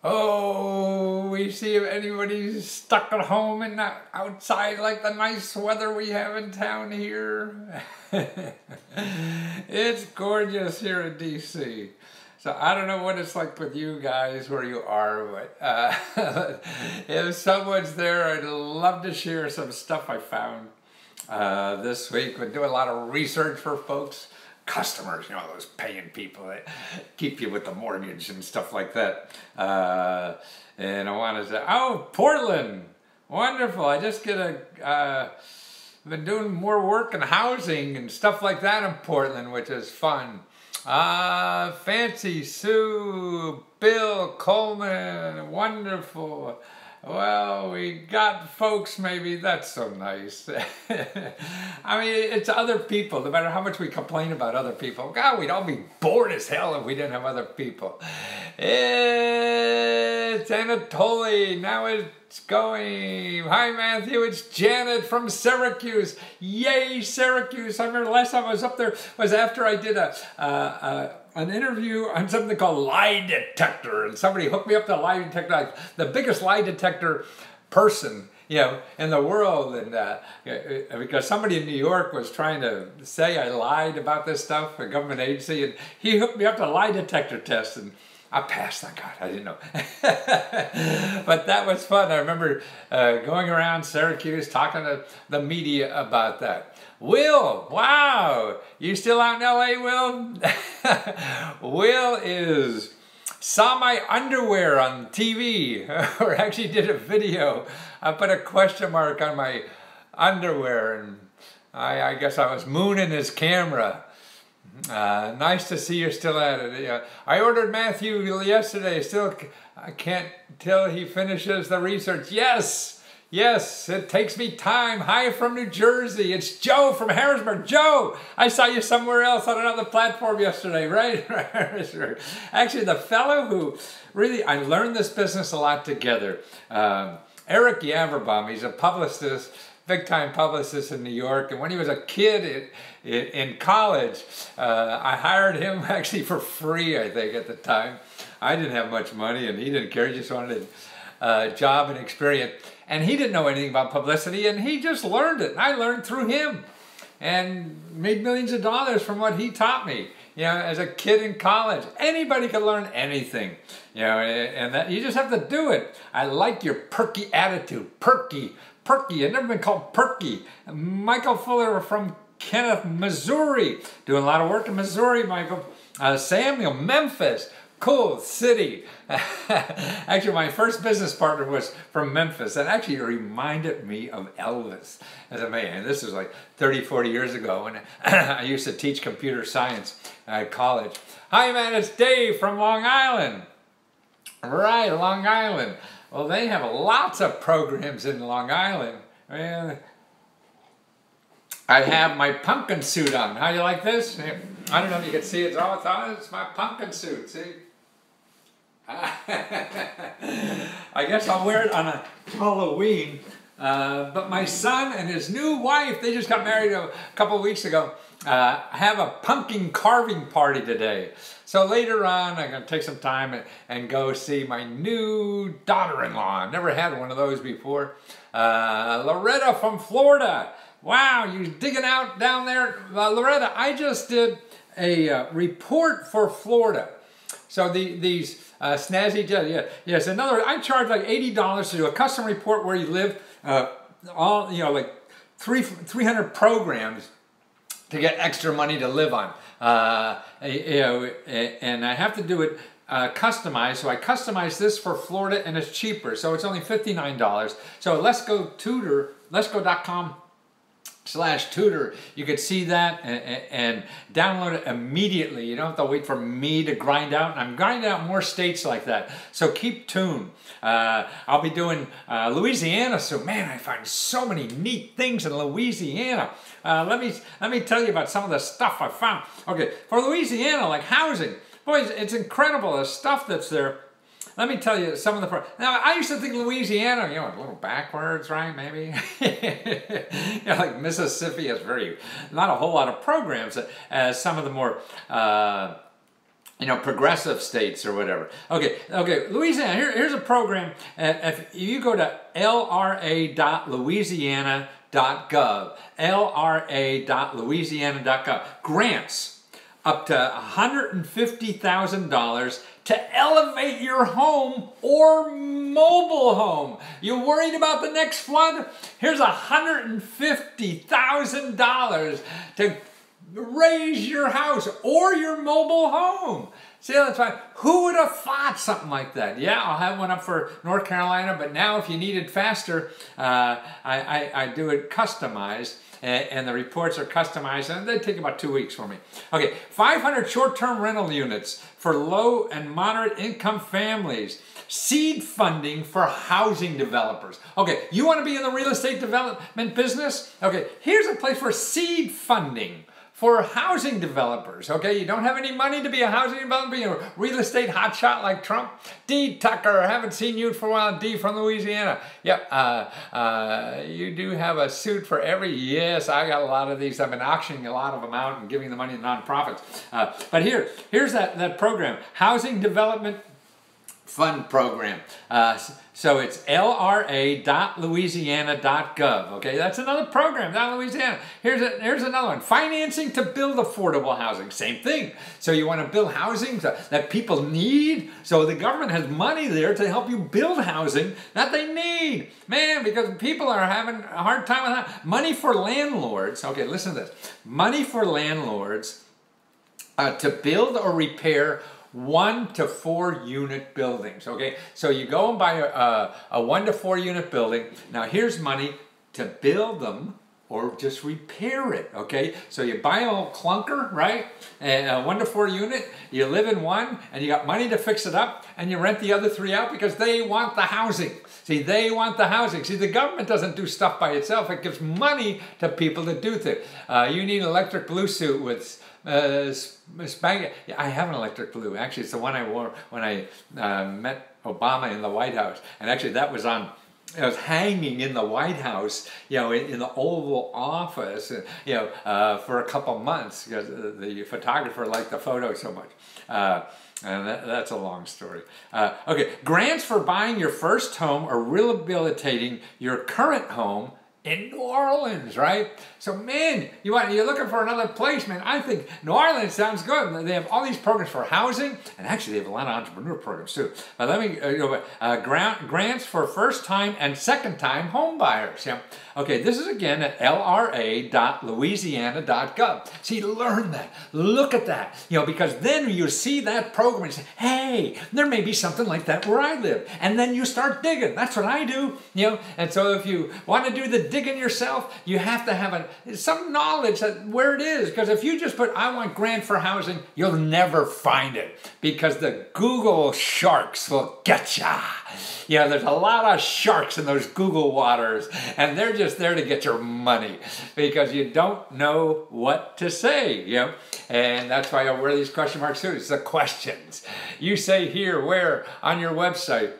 Oh, we see if anybody's stuck at home and not outside like the nice weather we have in town here. It's gorgeous here in DC. So I don't know what it's like with you guys where you are, but if someone's there, I'd love to share some stuff I found this week. We do a lot of research for folks. Customers, you know, those paying people that keep you with the mortgage and stuff like that. And I want to say, oh, Portland, wonderful. I just been doing more work in housing and stuff like that in Portland, which is fun. Fancy Sue, Bill, Coleman, wonderful. Well, we got folks, maybe that's so nice. I mean, it's other people, no matter how much we complain about other people. God, we'd all be bored as hell if we didn't have other people. It's Anatoly, now it's going. Hi Matthew, it's Janet from Syracuse. Yay, Syracuse. I remember the last time I was up there was after I did an interview on something called lie detector, and somebody hooked me up to a lie detector, like the biggest lie detector person, you know, in the world, and because somebody in New York was trying to say I lied about this stuff, a government agency, and he hooked me up to a lie detector test, and I passed, thank God, I didn't know. But that was fun. I remember going around Syracuse talking to the media about that. Will, wow, you still out in LA, Will? Will saw my underwear on TV, or actually did a video. I put a question mark on my underwear, and I guess I was mooning his camera. Nice to see you're still at it. I ordered Matthew yesterday, still I can't till he finishes the research. Yes, it takes me time. Hi from New Jersey. It's Joe from Harrisburg. Joe, I saw you somewhere else on another platform yesterday, right? Actually, the fellow who really, I learned this business a lot together. Eric Yaverbaum, he's a publicist, big-time publicist in New York. And when he was a kid in college, I hired him actually for free, I think, at the time. I didn't have much money, and he didn't care. He just wanted a job and experience. And he didn't know anything about publicity, and he just learned it. And I learned through him and made millions of dollars from what he taught me. You know, as a kid in college, anybody can learn anything. You know, and that you just have to do it. I like your perky attitude. Perky. I've never been called perky. Michael Fuller from Kenneth, Missouri. Doing a lot of work in Missouri, Michael. Samuel, Memphis. Cool city. Actually, my first business partner was from Memphis, and actually it reminded me of Elvis. As a man, this was like 30, 40 years ago, when I used to teach computer science at college. Hi man, it's Dave from Long Island. Right, Long Island. Well, they have lots of programs in Long Island. And I have my pumpkin suit on. How do you like this? I don't know if you can see it. It's my pumpkin suit, see? I guess I'll wear it on a Halloween. But my son and his new wife, they just got married a couple of weeks ago, have a pumpkin carving party today. So later on, I'm going to take some time and go see my new daughter-in-law. I've never had one of those before. Loretta from Florida. Wow, you digging out down there? Loretta, I just did a report for Florida. So these snazzy judges, yes. In other words, I charge like $80 to do a custom report where you live, all, you know, like 300 programs to get extra money to live on. You know, and I have to do it customized. So I customized this for Florida, and it's cheaper. So it's only $59. So let'sgo.com/tutor, you could see that and download it immediately. You don't have to wait for me to grind out, and I'm grinding out more states like that. So keep tuned. I'll be doing Louisiana, so man, I find so many neat things in Louisiana. Let me tell you about some of the stuff I found. Okay, for Louisiana, like housing, boys, it's incredible the stuff that's there. Let me tell you some of the... Now, I used to think Louisiana, you know, a little backwards, right, maybe? You know, like Mississippi has not a whole lot of programs as some of the more progressive states or whatever. Okay, Louisiana, here's a program. If you go to lra.louisiana.gov, lra.louisiana.gov, grants up to $150,000 to elevate your home or mobile home. You worried about the next flood? Here's $150,000 to raise your house or your mobile home. See, that's fine. Who would have thought something like that? Yeah, I'll have one up for North Carolina, but now if you need it faster, I do it customized, and the reports are customized, and they take about 2 weeks for me. Okay, 500 short-term rental units for low and moderate income families. Seed funding for housing developers. Okay, you want to be in the real estate development business? Okay, here's a place for seed funding for housing developers. Okay, you don't have any money to be a housing developer, you're a real estate hotshot like Trump. D. Tucker, I haven't seen you for a while. D from Louisiana. Yep, you do have a suit for every, yes, I got a lot of these. I've been auctioning a lot of them out and giving the money to nonprofits. But here's that program, Housing Development Fund Program. So it's lra.louisiana.gov. Okay, that's another program down in Louisiana. Here's another one. Financing to build affordable housing. Same thing. So you want to build housing that people need. So the government has money there to help you build housing that they need. Man, because people are having a hard time with that. Money for landlords. Okay, listen to this. Money for landlords to build or repair 1 to 4 unit buildings. Okay, so you go and buy a 1 to 4 unit building. Now here's money to build them or just repair it. Okay, so you buy a little clunker, right? And a 1 to 4 unit, you live in one, and you got money to fix it up, and you rent the other 3 out because they want the housing. See, they want the housing. See, the government doesn't do stuff by itself. It gives money to people to do things. You need an electric blue suit with I have an electric blue. Actually, it's the one I wore when I met Obama in the White House. And actually, that was on. It was hanging in the White House, in the Oval Office, for a couple months because the photographer liked the photo so much. And that's a long story. Okay, grants for buying your first home or rehabilitating your current home in New Orleans, right? So, man, you're looking for another place, man. I think New Orleans sounds good. They have all these programs for housing, and actually they have a lot of entrepreneur programs too. But let me grants for first-time and second-time home buyers. Yeah. Okay, this is again at lra.louisiana.gov. See, learn that. Look at that. Because then you see that program and you say, hey, there may be something like that where I live. And then you start digging. That's what I do. And so if you want to do the digging yourself, you have to have some knowledge that where it is. Because if you just put, I want grant for housing, you'll never find it. Because the Google sharks will get ya. There's a lot of sharks in those Google waters, and they're just there to get your money because you don't know what to say, And that's why I wear these question mark suits, the questions. You say here, where, on your website.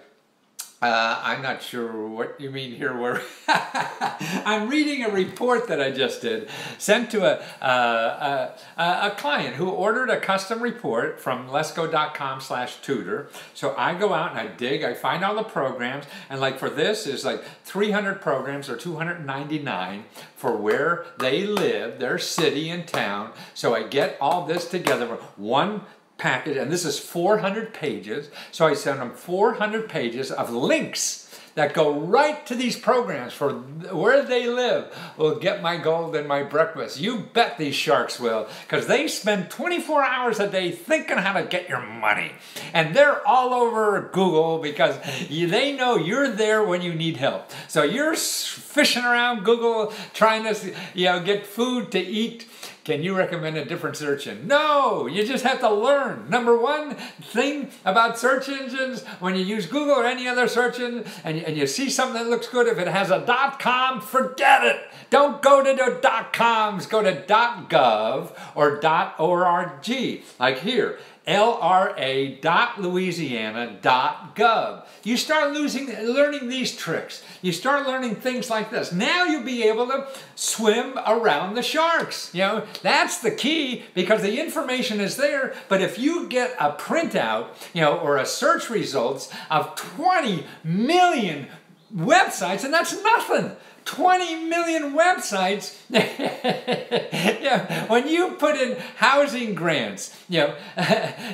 I'm not sure what you mean here. Where I'm reading a report that I just did, sent to a client who ordered a custom report from lesgo.com/tutor. So I go out and I dig, I find all the programs, and like for this is like 300 programs or 299 for where they live, their city and town. So I get all this together for one package, and this is 400 pages, so I send them 400 pages of links that go right to these programs for where they live. Will get my gold and my breakfast. You bet these sharks will, because they spend 24 hours a day thinking how to get your money. And they're all over Google because they know you're there when you need help. So you're fishing around Google trying to get food to eat. Can you recommend a different search engine? No, you just have to learn. Number one thing about search engines, when you use Google or any other search engine, and you see something that looks good, if it has a .com, forget it. Don't go to the .coms, go to .gov or .org. Like here, lra.louisiana.gov. You start learning these tricks. You start learning things like this. Now you'll be able to swim around the sharks. You know, that's the key, because the information is there. But if you get a printout, you know, or a search results of 20 million websites, and that's nothing. 20 million websites. Yeah, when you put in housing grants, you know,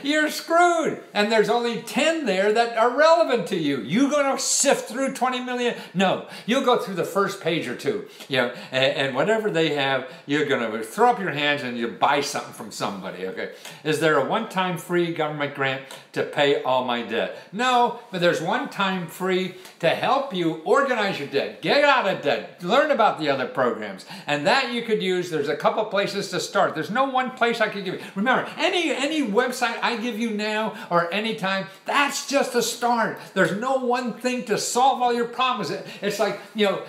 you're screwed. And there's only 10 there that are relevant to you. You going to sift through 20 million? No, you'll go through the first page or two. You know, and whatever they have, you're going to throw up your hands and you buy something from somebody. Okay, is there a one-time free government grant to pay all my debt? No, but there's one-time free to help you organize your debt, get out of debt. Learn about the other programs, and that you could use. There's a couple places to start. There's no one place I could give you. Remember, any website I give you now or anytime, that's just a start. There's no one thing to solve all your problems. It's like, you know,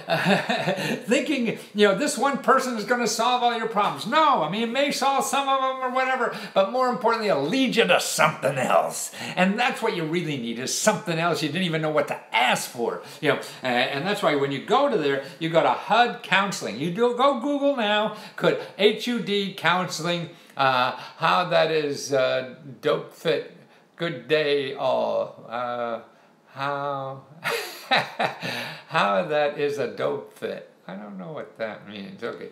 thinking, you know, this one person is going to solve all your problems. No, I mean, it may solve some of them or whatever, but more importantly, it'll lead you to something else. And that's what you really need, is something else you didn't even know what to ask for. You know, and that's why when you go to there, you go to HUD Counseling. You go Google now, could HUD Counseling, how that is dope fit, good day all, how that is a dope fit. I don't know what that means. Okay.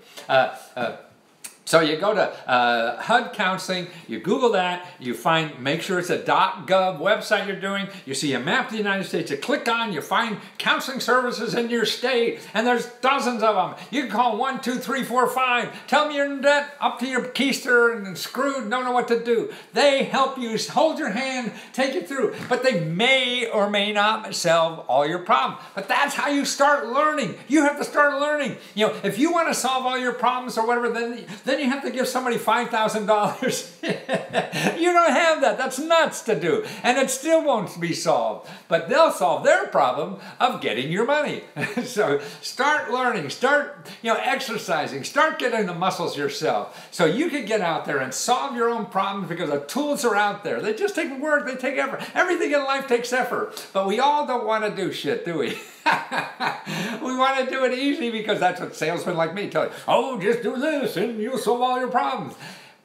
So you go to HUD Counseling, you Google that, you find, make sure it's a .gov website you're doing, you see a map of the United States, you click on, you find counseling services in your state, and there's dozens of them. You can call 1, 2, 3, 4, 5, tell them you're in debt, up to your keister and screwed, don't know what to do. They help you, hold your hand, take you through, but they may or may not solve all your problems. But that's how you start learning. You have to start learning. You know, if you want to solve all your problems or whatever, then you have to give somebody $5,000. You don't have that. That's nuts to do. And it still won't be solved. But they'll solve their problem of getting your money. So start learning. Start, you know, exercising. Start getting the muscles yourself. So you can get out there and solve your own problems, because the tools are out there. They just take work. They take effort. Everything in life takes effort. But we all don't want to do shit, do we? We want to do it easy, because that's what salesmen like me tell you. Oh, just do this and you'll solve all your problems.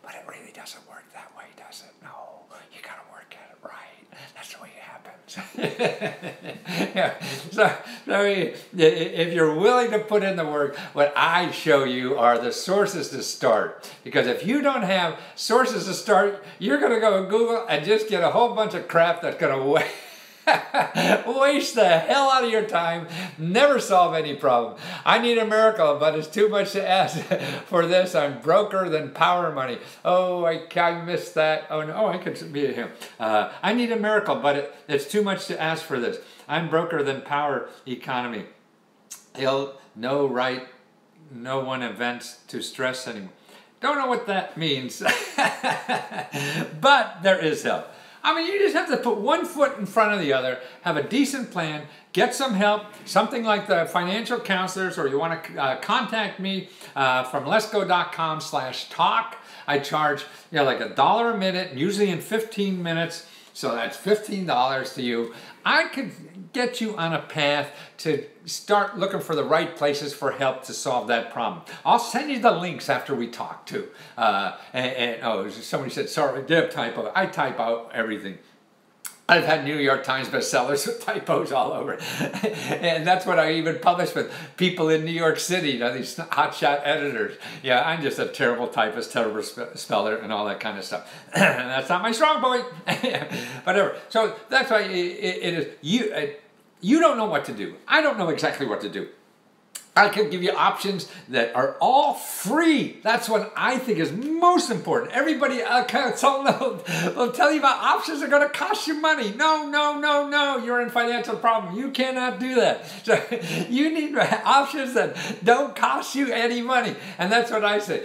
But it really doesn't work that way, does it? No, you got to work at it right. That's the way it happens. Yeah. So if you're willing to put in the work, what I show you are the sources to start. Because if you don't have sources to start, you're going to go to Google and just get a whole bunch of crap that's going to waste the hell out of your time, never solve any problem. I need a miracle, but it's too much to ask for this. I'm broker than power money. Oh, I missed that. Oh, no, I could be him. I need a miracle, but it's too much to ask for this. I'm broker than power economy. No one events to stress anymore. Don't know what that means, but there is help. I mean, you just have to put one foot in front of the other, have a decent plan, get some help, something like the financial counselors, or you want to contact me from letsgo.com/talk. I charge, you know, like $1 a minute, usually in 15 minutes. So that's $15 to you. I could get you on a path to start looking for the right places for help to solve that problem. I'll send you the links after we talk too. Oh, somebody said, sorry, did typo. I type out everything. I've had New York Times bestsellers with typos all over. And that's what I even publish with people in New York City, you know, these hotshot editors. Yeah, I'm just a terrible typist, terrible speller, and all that kind of stuff. That's not my strong point. Whatever. So that's why it is. You don't know what to do. I don't know exactly what to do. I can give you options that are all free. That's what I think is most important. Everybody will tell you about options that are going to cost you money. No, no, no, no. You're in financial problem. You cannot do that. So you need options that don't cost you any money. And that's what I say,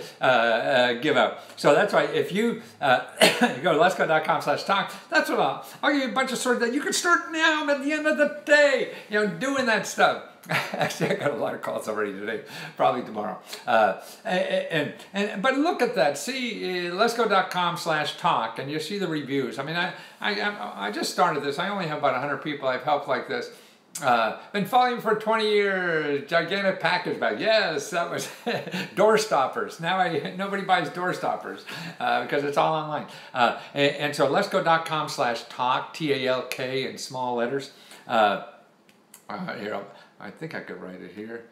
give out. So that's why if you go to letsgo.com/talk, that's what I'll give you a bunch of sort that you can start now at the end of the day, you know, doing that stuff. Actually, I got a lot of calls already today, probably tomorrow. But look at that. See, letsgo.com/talk, and you see the reviews. I mean, I just started this. I only have about 100 people I've helped like this. Been following you for 20 years. Gigantic package bag. Yes, that was door stoppers. Now nobody buys door stoppers because it's all online. And so letsgo.com/talk, TALK in small letters. Here, I think I could write it here.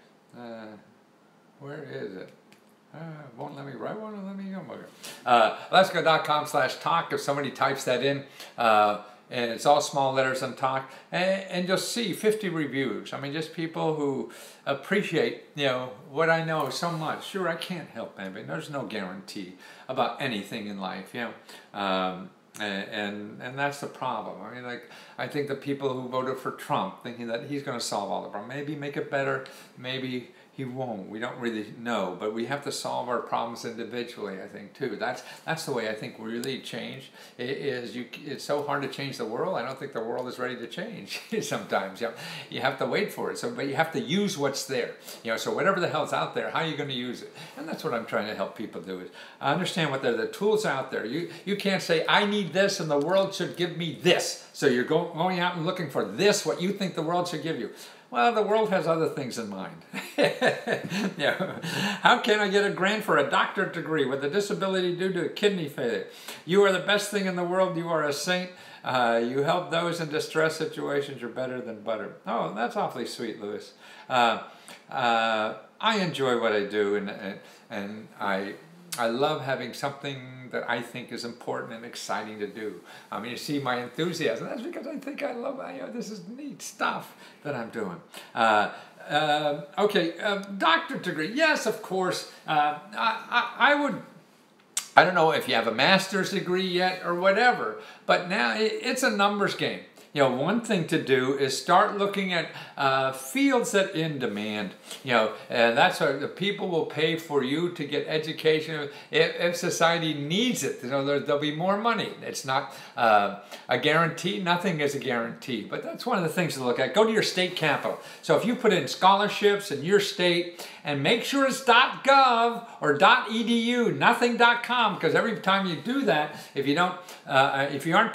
Where is it? Won't let me write one. Let me go. Letsgo.com/talk. If somebody types that in. And it's all small letters on talk, and you'll see 50 reviews. I mean, just people who appreciate, what I know so much. Sure, I can't help anybody. There's no guarantee about anything in life, and that's the problem. I mean, like, I think the people who voted for Trump, thinking that he's going to solve all the problems, maybe make it better, maybe he won't. We don't really know, but we have to solve our problems individually, I think, too. That's the way I think we really change. It's so hard to change the world. I don't think the world is ready to change sometimes. You have to wait for it. But you have to use what's there. So whatever the hell's out there, how are you going to use it? And that's what I'm trying to help people do, is understand what the tools out there. You can't say, I need this and the world should give me this. So you're going out and looking for this, what you think the world should give you. Well, the world has other things in mind. How can I get a grant for a doctorate degree with a disability due to kidney failure? You are the best thing in the world. You are a saint. You help those in distress situations. You're better than butter. Oh, that's awfully sweet, Louis. I enjoy what I do, and I love having something that I think is important and exciting to do. I mean, you see my enthusiasm. That's because I think I love, this is neat stuff that I'm doing. Okay, doctorate degree. Yes, of course. I don't know if you have a master's degree yet or whatever, but now it's a numbers game. One thing to do is start looking at fields that are in demand. And that's what the people will pay for you to get education. If society needs it, there'll be more money. It's not a guarantee. Nothing is a guarantee. But that's one of the things to look at. Go to your state capital. So if you put in scholarships in your state, and make sure it's .gov or .edu, nothing .com, because every time you do that, if you aren't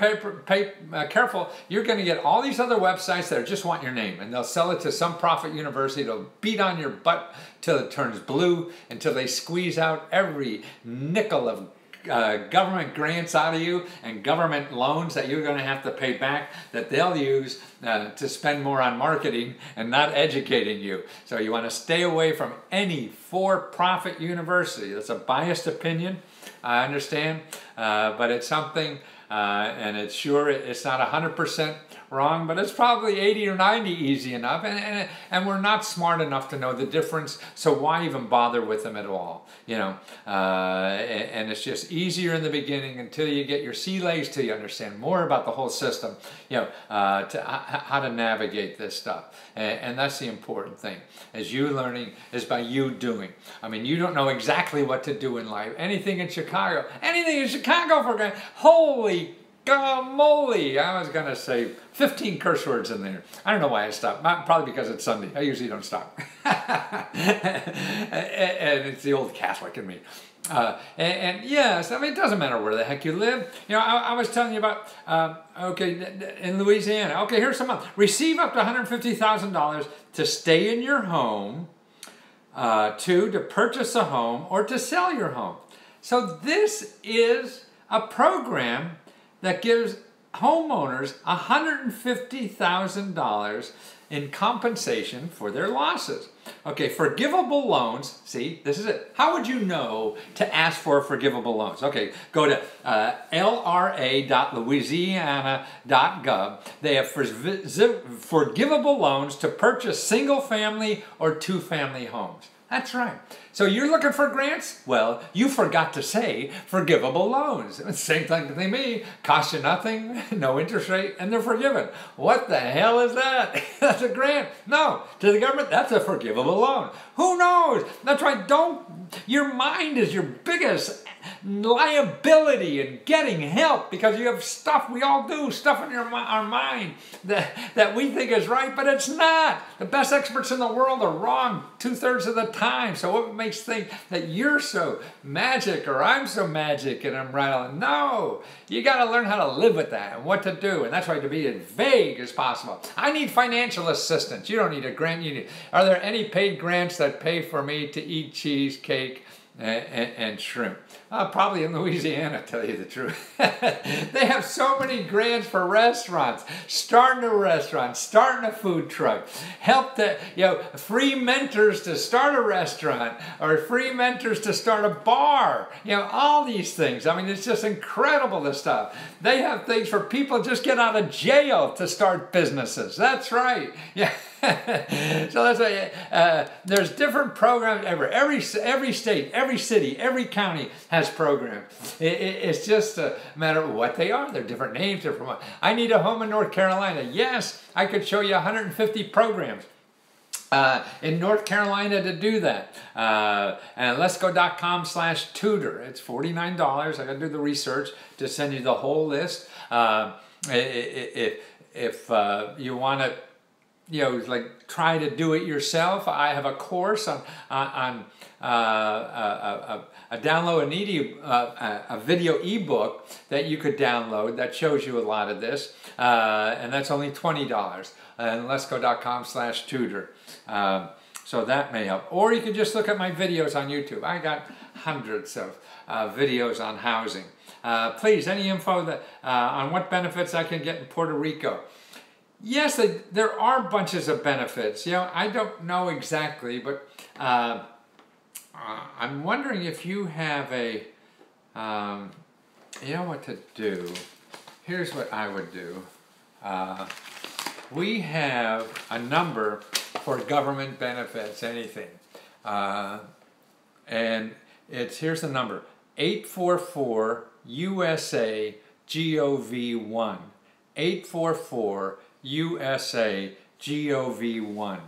careful, you're going to get all these other websites that just want your name, and they'll sell it to some profit university. They'll beat on your butt till it turns blue, until they squeeze out every nickel of government grants out of you and government loans that you're going to have to pay back, that they'll use to spend more on marketing and not educating you. So you want to stay away from any for-profit university. That's a biased opinion, I understand, but it's something, and it's not 100% wrong, but it's probably 80 or 90 easy enough, and we're not smart enough to know the difference, so why even bother with them at all, and it's just easier in the beginning until you get your sea legs, till you understand more about the whole system, how to navigate this stuff, and that's the important thing, is you learning is by you doing. I mean, you don't know exactly what to do in life. Anything in Chicago for granted, holy moly, I was going to say 15 curse words in there. I don't know why I stopped. Probably because it's Sunday. I usually don't stop. And it's the old Catholic in me. And yes, I mean, it doesn't matter where the heck you live. I was telling you about, okay, in Louisiana. Okay, here's some month. Receive up to $150,000 to stay in your home, to purchase a home, or to sell your home. So this is a program that gives homeowners $150,000 in compensation for their losses. Okay, forgivable loans, see, this is it. How would you know to ask for forgivable loans? Okay, go to lra.louisiana.gov. They have forgivable loans to purchase single-family or two-family homes. That's right. So you're looking for grants? Well, you forgot to say forgivable loans. Same thing to me. Cost you nothing, no interest rate, and they're forgiven. What the hell is that? That's a grant. No, to the government, that's a forgivable loan. Who knows? That's right. Your mind is your biggest liability and getting help because you have stuff, we all do, stuff in our mind that we think is right, but it's not. The best experts in the world are wrong 2/3 of the time. So what makes think that you're so magic or I'm so magic and I'm right on? No, you got to learn how to live with that and what to do. And that's why to be as vague as possible. I need financial assistance. You don't need a grant. Are there any paid grants that pay for me to eat cheesecake and shrimp? Probably in Louisiana, to tell you the truth. They have so many grants for restaurants, starting a restaurant, starting a food truck, help to, free mentors to start a restaurant, or free mentors to start a bar, all these things. I mean, it's just incredible, this stuff. They have things for people just get out of jail to start businesses. That's right. Yeah. So that's why there's different programs every state, every city, every county has programs. It's just a matter of what they are. They're different names. Different. I need a home in North Carolina. Yes, I could show you 150 programs in North Carolina to do that. And letsgo.com/tutor. It's $49. I got to do the research to send you the whole list. If you want to, like try to do it yourself, I have a course on a download a video ebook that you could download that shows you a lot of this, and that's only $20. And letsgo.com/tutor. So that may help. Or you can just look at my videos on YouTube. I got hundreds of videos on housing. Please, any info that on what benefits I can get in Puerto Rico. Yes, there are bunches of benefits. I don't know exactly, but I'm wondering if you have a, what to do. Here's what I would do. We have a number for government benefits, anything. And here's the number, 844-USA-GOV1. 844-USA-GOV1.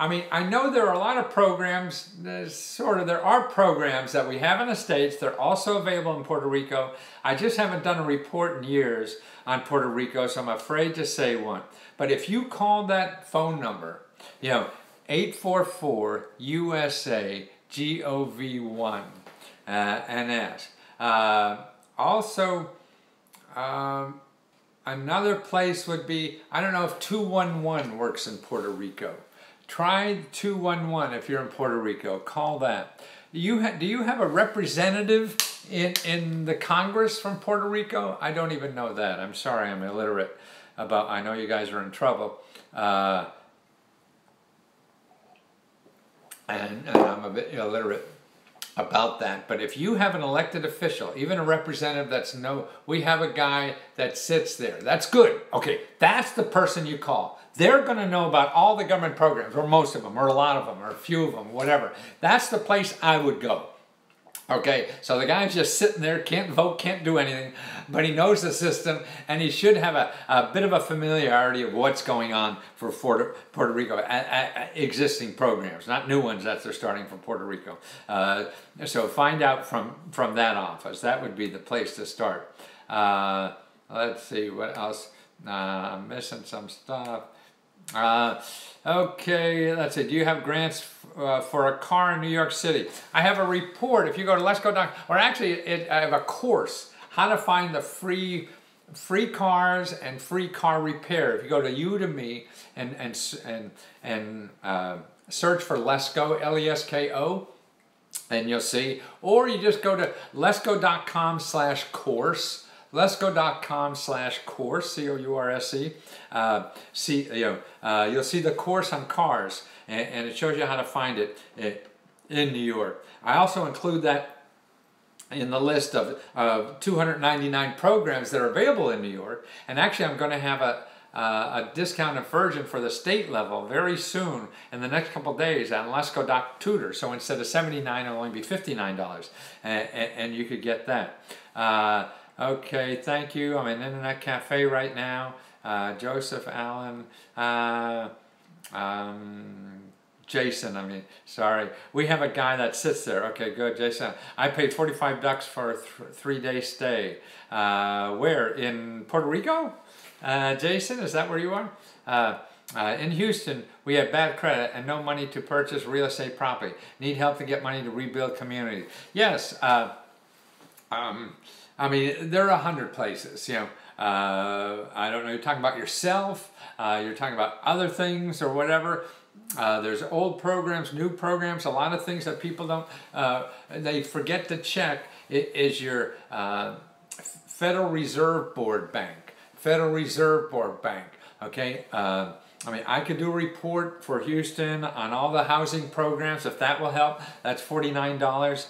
I mean, I know there are a lot of programs, there are programs that we have in the States. They're also available in Puerto Rico. I just haven't done a report in years on Puerto Rico, so I'm afraid to say one. But if you call that phone number, 844-USA-GOV1 and ask. Also, another place would be, I don't know if 211 works in Puerto Rico. Try 211 if you're in Puerto Rico. Call that. Do you have a representative in the Congress from Puerto Rico? I don't even know that. I'm sorry, I'm illiterate about, I know you guys are in trouble. And I'm a bit illiterate about that. But if you have an elected official, even a representative we have a guy that sits there. That's good. Okay, that's the person you call. They're going to know about all the government programs, or most of them, or a lot of them, or a few of them, whatever. That's the place I would go. Okay, so the guy's just sitting there, can't vote, can't do anything, but he knows the system, and he should have a bit of a familiarity of what's going on for Puerto Rico, existing programs, not new ones that they're starting for Puerto Rico. So find out from that office. That would be the place to start. Let's see, what else? I'm missing some stuff. Okay, let's see. Do you have grants for a car in New York City? I have a report. If you go to letsgo.com, or actually, I have a course, how to find the free cars and free car repair. If you go to Udemy and search for Lesko, L-E-S-K-O, and you'll see. Or you just go to letsgo.com/course. Letsgo.com/course, C-O-U-R-S-E. You'll see the course on cars, and it shows you how to find it in New York. I also include that in the list of 299 programs that are available in New York. And actually, I'm going to have a discounted version for the state level very soon in the next couple days on Letsgo.tutor. So instead of $79, it'll only be $59, and you could get that. Okay, thank you. I'm in Internet Cafe right now. Joseph Allen, Jason, I mean, sorry. We have a guy that sits there. Okay, good, Jason. I paid $45 for a 3-day stay. Where? In Puerto Rico? Jason, is that where you are? In Houston, we have bad credit and no money to purchase real estate property. Need help to get money to rebuild community. Yes, I mean, there are 100 places, you know. I don't know, you're talking about yourself, you're talking about other things or whatever. There's old programs, new programs, a lot of things that people don't, they forget to check. It is your Federal Reserve Board bank. Federal Reserve Board bank, okay? I mean, I could do a report for Houston on all the housing programs, if that will help. That's $49.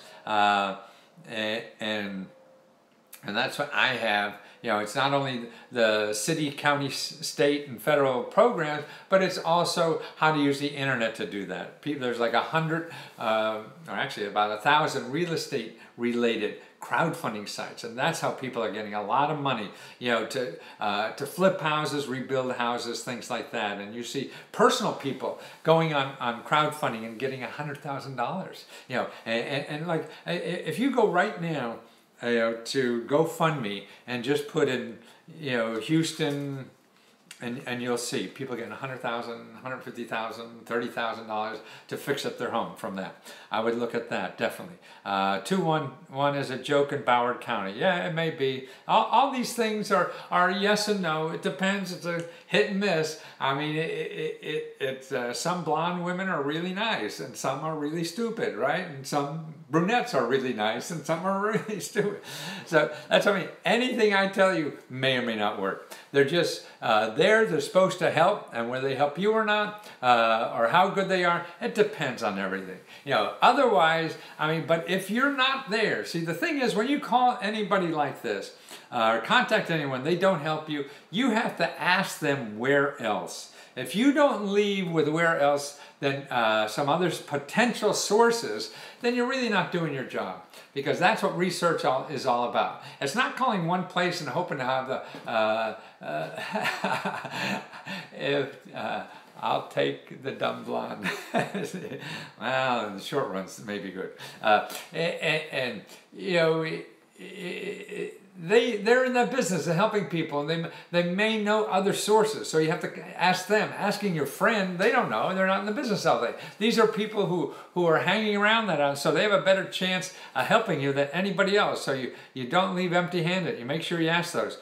And that's what I have. You know, it's not only the city, county, state, and federal programs, but it's also how to use the internet to do that. There's like 100, or actually about 1,000 real estate related crowdfunding sites, and that's how people are getting a lot of money, you know, to flip houses, rebuild houses, things like that. And you see personal people going on crowdfunding and getting $100,000, you know, and like if you go right now, you know, to GoFundMe and just put in, you know, Houston, and you'll see people getting $100,000, $150,000, $30,000 to fix up their home from that. I would look at that, definitely. 211 is a joke in Broward County. Yeah, it may be. All these things are yes and no. It depends. It's a hit and miss. I mean, it's some blonde women are really nice and some are really stupid, right? And some brunettes are really nice and some are really stupid. So that's what I mean. Anything I tell you may or may not work. They're just there. They're supposed to help, and whether they help you or not, or how good they are, it depends on everything. You know, otherwise, I mean, but if you're not there, see, the thing is, when you call anybody like this, or contact anyone, they don't help you, you have to ask them where else. If you don't leave with where else, then some other potential sources, then you're really not doing your job. Because that's what research is all about. It's not calling one place and hoping to have the... I'll take the dumb blonde. Well, the short ones may be good. And you know, they're in that business of helping people, and they may know other sources, so you have to ask them. Asking your friend, they don't know, they're not in the business of it. These are people who are hanging around that, so they have a better chance of helping you than anybody else. So you don't leave empty-handed. You make sure you ask those.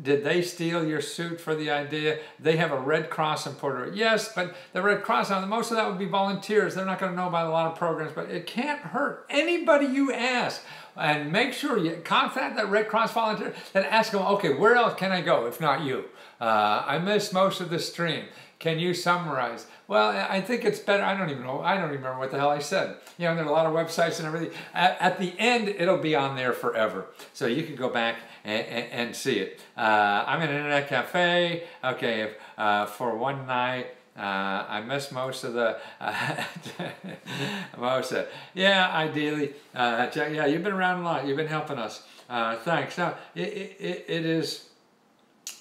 Did they steal your suit for the idea? They have a Red Cross in Puerto Rico. Yes, but the Red Cross, most of that would be volunteers. They're not going to know about a lot of programs, but it can't hurt anybody you ask. And make sure you contact that Red Cross volunteer and ask them, okay, where else can I go if not you? I missed most of the stream. Can you summarize? Well, I think it's better. I don't even know. I don't even remember what the hell I said. You know, there are a lot of websites and everything. At the end, it'll be on there forever. So you can go back and see it. I'm in an internet cafe. Okay, for one night. I missed most of the, yeah, ideally. Yeah, you've been around a lot. You've been helping us. Thanks. Now, it is,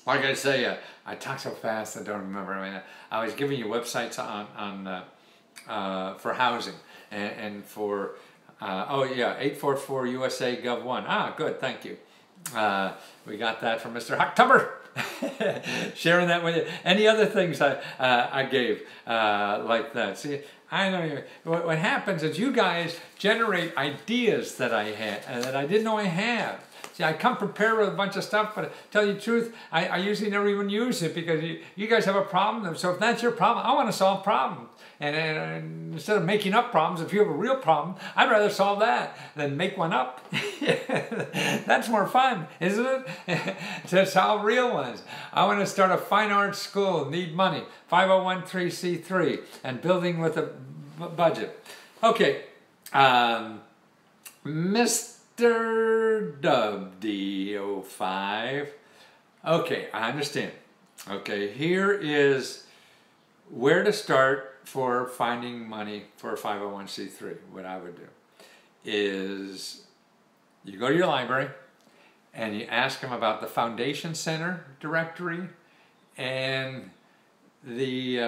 like I say, I talk so fast I don't remember. I mean, I was giving you websites on for housing and for, oh yeah, 844 USA Gov 1. Ah, good, thank you. We got that from Mr. Hocktumber. Sharing that with you. Any other things I gave like that? See, I don't even. What happens is you guys generate ideas that I had that I didn't know I had. See, I come prepared with a bunch of stuff, but to tell you the truth, I usually never even use it because you guys have a problem. So if that's your problem, I want to solve problems. And instead of making up problems, if you have a real problem, I'd rather solve that than make one up. That's more fun, isn't it? To solve real ones. I want to start a fine arts school, need money, 501(c)(3) and building with a budget. Okay, Mr. WD05. Okay, I understand. Okay, here is where to start for finding money for a 501(c)(3). What I would do is you go to your library and you ask them about the Foundation Center directory and the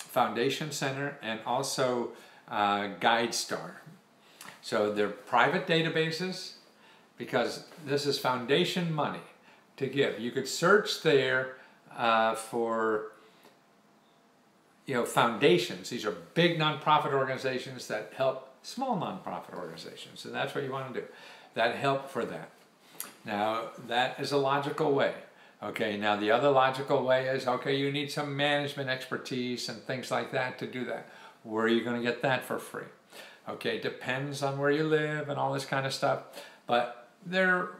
Foundation Center, and also GuideStar. So they're private databases because this is foundation money to give. You could search there for foundations. These are big nonprofit organizations that help small nonprofit organizations. So that's what you want to do. That help for that. Now that is a logical way. Okay, now the other logical way is, okay, you need some management expertise and things like that to do that. Where are you going to get that for free? Okay, depends on where you live and all this kind of stuff. But there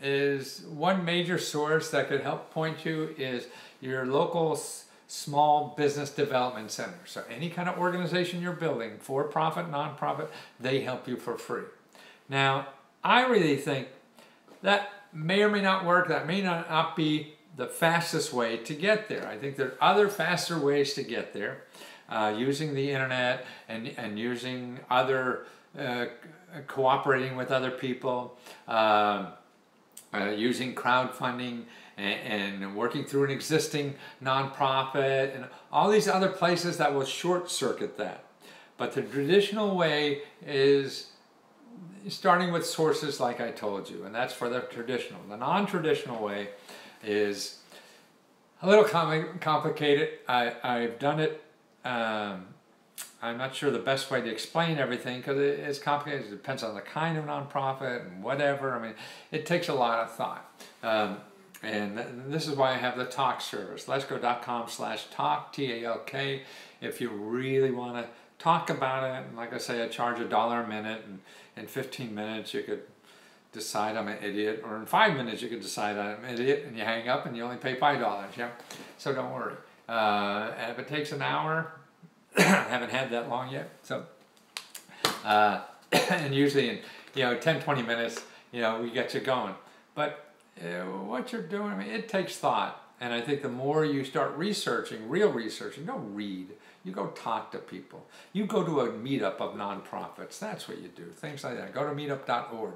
is one major source that could help point you is your local small business development center. So any kind of organization you're building, for-profit, non-profit, they help you for free. Now, I really think that may or may not work. That may not be the fastest way to get there. I think there are other faster ways to get there, using the internet and using other, cooperating with other people, using crowdfunding and working through an existing nonprofit and all these other places that will short circuit that. But the traditional way is starting with sources like I told you, and that's for the traditional. The non-traditional way is a little complicated. I've done it. I'm not sure the best way to explain everything because it's complicated. It depends on the kind of nonprofit and whatever. I mean, it takes a lot of thought. And this is why I have the talk service. letsgo.com/talk, T-A-L-K, if you really want to talk about it. And like I say, I charge $1 a minute, and in 15 minutes you could decide I'm an idiot, or in 5 minutes you could decide I'm an idiot, and you hang up and you only pay $5, yeah? So don't worry. And if it takes an hour, I haven't had that long yet, so, and usually in 10, 20 minutes, we get you going. But what you're doing, I mean, it takes thought. And I think the more you start researching, real research, you don't read, you go talk to people. You go to a meetup of nonprofits. That's what you do, things like that. Go to meetup.org,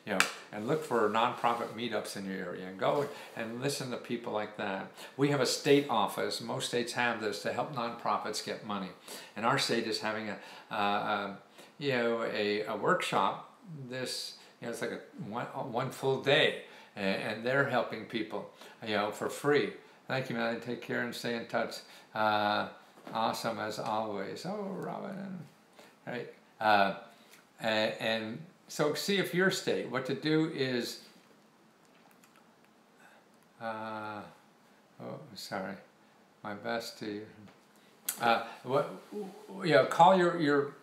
and look for nonprofit meetups in your area, and go and listen to people like that. We have a state office. Most states have this to help nonprofits get money. And our state is having a workshop. This, it's like one full day. And they're helping people, for free. Thank you, man. Take care and stay in touch. Awesome as always. Oh, Robin. Right. And so see if your state, what to do is, oh, sorry, my best to you. Call your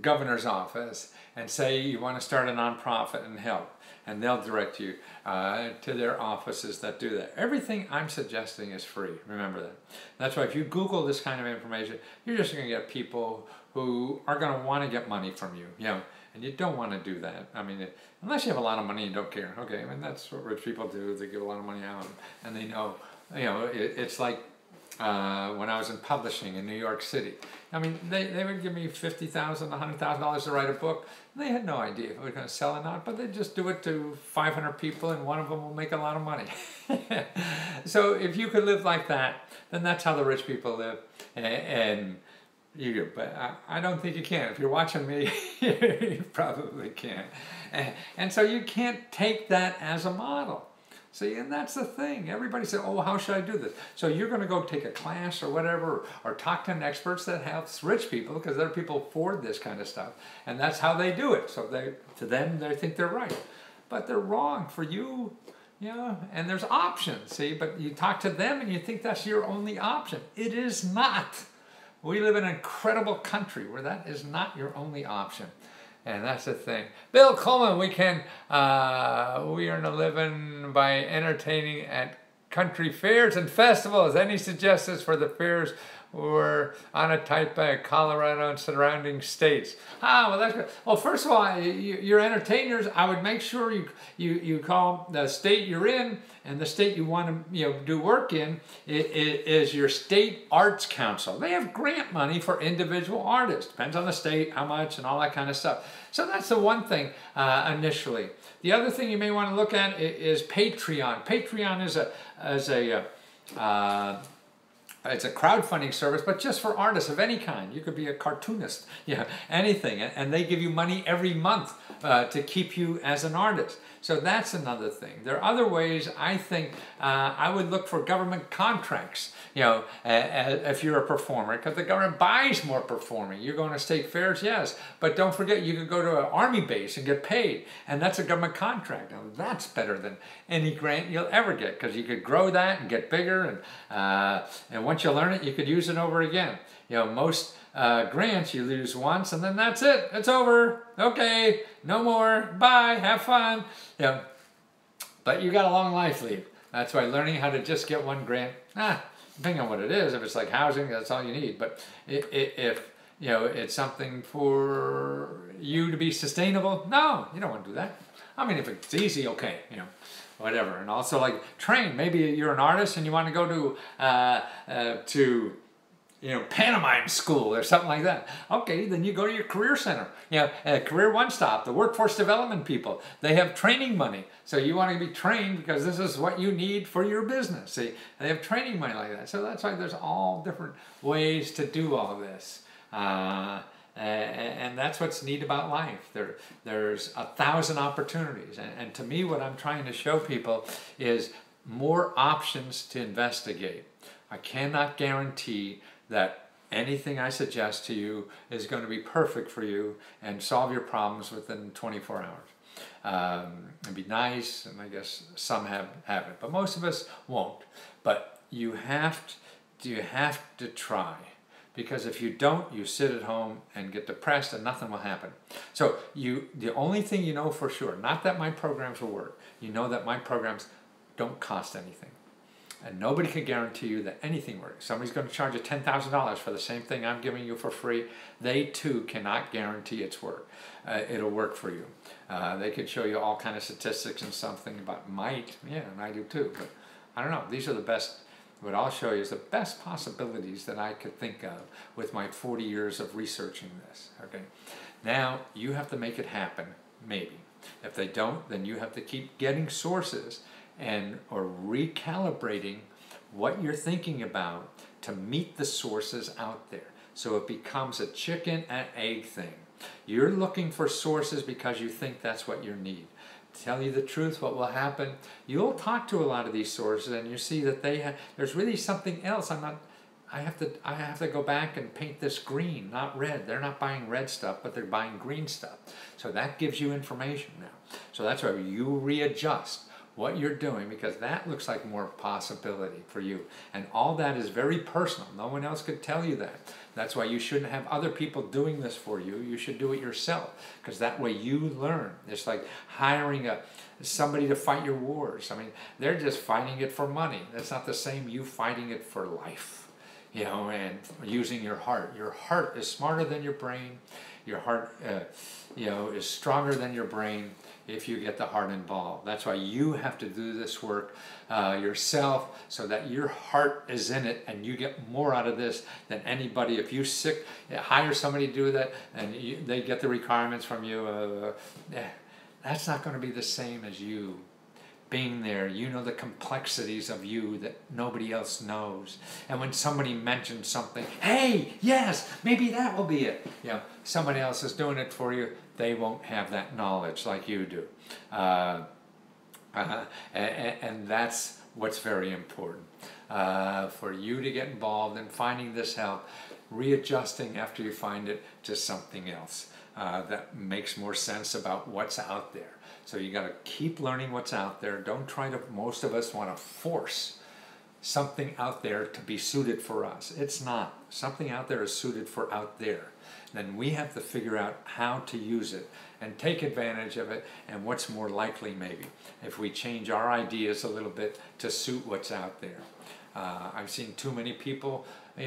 governor's office and say you want to start a nonprofit and help. And they'll direct you to their offices that do that. Everything I'm suggesting is free. Remember that. That's why if you Google this kind of information, you're just going to get people who are going to want to get money from you. And you don't want to do that. I mean, unless you have a lot of money and don't care. Okay, I mean, that's what rich people do. They give a lot of money out, and they know, it's like when I was in publishing in New York City. I mean, they would give me $50,000, $100,000 to write a book. They had no idea if it was going to sell or not, but they just do it to 500 people, and one of them will make a lot of money. So if you could live like that, then that's how the rich people live, and you do. But I don't think you can. If you're watching me, you probably can't. And so you can't take that as a model. See, and that's the thing. Everybody said, oh, how should I do this? So you're going to go take a class or whatever, or talk to experts that helps rich people, because other people afford this kind of stuff. And that's how they do it. So to them, they think they're right. But they're wrong for you, and there's options, see? But you talk to them and you think that's your only option. It is not. We live in an incredible country where that is not your only option. And that's the thing. Bill Coleman, we earn a living by entertaining at country fairs and festivals. Any suggestions for the fairs we're on a type by Colorado and surrounding states? Well, that's good. Well, first of all, your entertainers, I would make sure you call the state you're in, and the state you want to do work in is your state arts council. They have grant money for individual artists. Depends on the state, how much, and all that kind of stuff. So that's the one thing initially. The other thing you may want to look at is Patreon. Patreon is It's a crowdfunding service, but just for artists of any kind. You could be a cartoonist, anything. And they give you money every month to keep you as an artist. So that's another thing. There are other ways. I think I would look for government contracts, if you're a performer, because the government buys more performing. You're going to state fairs, yes, but don't forget you could go to an army base and get paid, and that's a government contract. Now that's better than any grant you'll ever get, because you could grow that and get bigger, and once you learn it, you could use it over again. Most grants you lose once and then that's it. It's over. Okay, no more. Bye. Have fun. But you got a long life leave. That's why learning how to just get one grant, depending on what it is, if it's like housing, that's all you need. But if it's something for you to be sustainable, no, you don't want to do that. I mean, if it's easy, okay, whatever. And also like train. Maybe you're an artist and you want to go to pantomime school or something like that. Okay, then you go to your career center. Career One Stop, the workforce development people, they have training money. So you want to be trained because this is what you need for your business. See, they have training money like that. So that's why there's all different ways to do all this. And that's what's neat about life. There's 1,000 opportunities. And to me, what I'm trying to show people is more options to investigate. I cannot guarantee that anything I suggest to you is going to be perfect for you and solve your problems within 24 hours. It'd be nice, and I guess some have it, but most of us won't. But you have to try, because if you don't, you sit at home and get depressed and nothing will happen. So the only thing you know for sure, not that my programs will work, you know that my programs don't cost anything. And nobody can guarantee you that anything works. Somebody's going to charge you $10,000 for the same thing I'm giving you for free. They too cannot guarantee it'll work for you. They could show you all kind of statistics and something about might. Yeah, and I do too. But I don't know. These are the best. What I'll show you is the best possibilities that I could think of with my 40 years of researching this. Okay. Now you have to make it happen. Maybe. If they don't, then you have to keep getting sources or recalibrating what you're thinking about to meet the sources out there. So it becomes a chicken and egg thing. You're looking for sources because you think that's what you need. To tell you the truth, what will happen, you'll talk to a lot of these sources and you see that there's really something else. I have to go back and paint this green, not red. They're not buying red stuff, but they're buying green stuff. So that gives you information now. So that's why you readjust what you're doing, because that looks like more possibility for you. And all that is very personal. No one else could tell you that. That's why you shouldn't have other people doing this for you. You should do it yourself, because that way you learn. It's like hiring somebody to fight your wars. I mean, they're just fighting it for money. That's not the same you fighting it for life, and using your heart. Your heart is smarter than your brain. Your heart, is stronger than your brain if you get the heart involved. That's why you have to do this work yourself, so that your heart is in it and you get more out of this than anybody. If you hire somebody to do that and they get the requirements from you, that's not going to be the same as you being there. You know the complexities of you that nobody else knows. And when somebody mentions something, hey, yes, maybe that will be it. Somebody else is doing it for you. They won't have that knowledge like you do. And that's what's very important. For you to get involved in finding this help, readjusting after you find it to something else that makes more sense about what's out there. So you got to keep learning what's out there. Don't try to, most of us want to force something out there to be suited for us. It's not. Something out there is suited for out there. Then we have to figure out how to use it and take advantage of it, and what's more likely maybe if we change our ideas a little bit to suit what's out there. I've seen too many people, I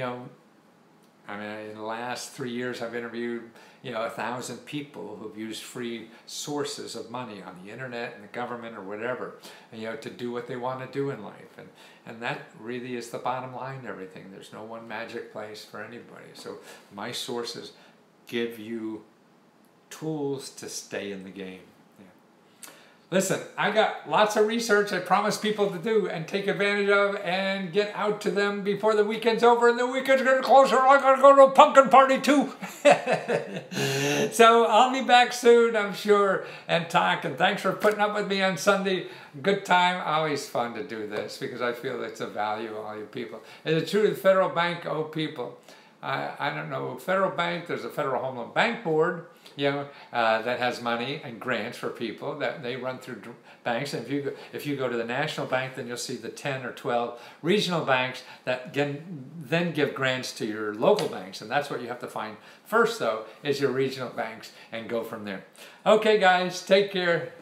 mean, in the last 3 years I've interviewed 1,000 people who've used free sources of money on the internet and the government or whatever, to do what they want to do in life. And that really is the bottom line to everything. There's no one magic place for anybody. So my sources give you tools to stay in the game. Listen, I got lots of research I promise people to do and take advantage of and get out to them before the weekend's over, and the weekend's getting closer. I gotta go to a pumpkin party too. So I'll be back soon, I'm sure, and talk. And thanks for putting up with me on Sunday. Good time. Always fun to do this because I feel it's a value, all you people. Is it true the federal bank owe people? I don't know, federal bank, there's a Federal Home Loan Bank Board, you know, that has money and grants for people that they run through banks. And if you go to the national bank, then you'll see the 10 or 12 regional banks that then give grants to your local banks. And that's what you have to find first, though, is your regional banks and go from there. Okay, guys, take care.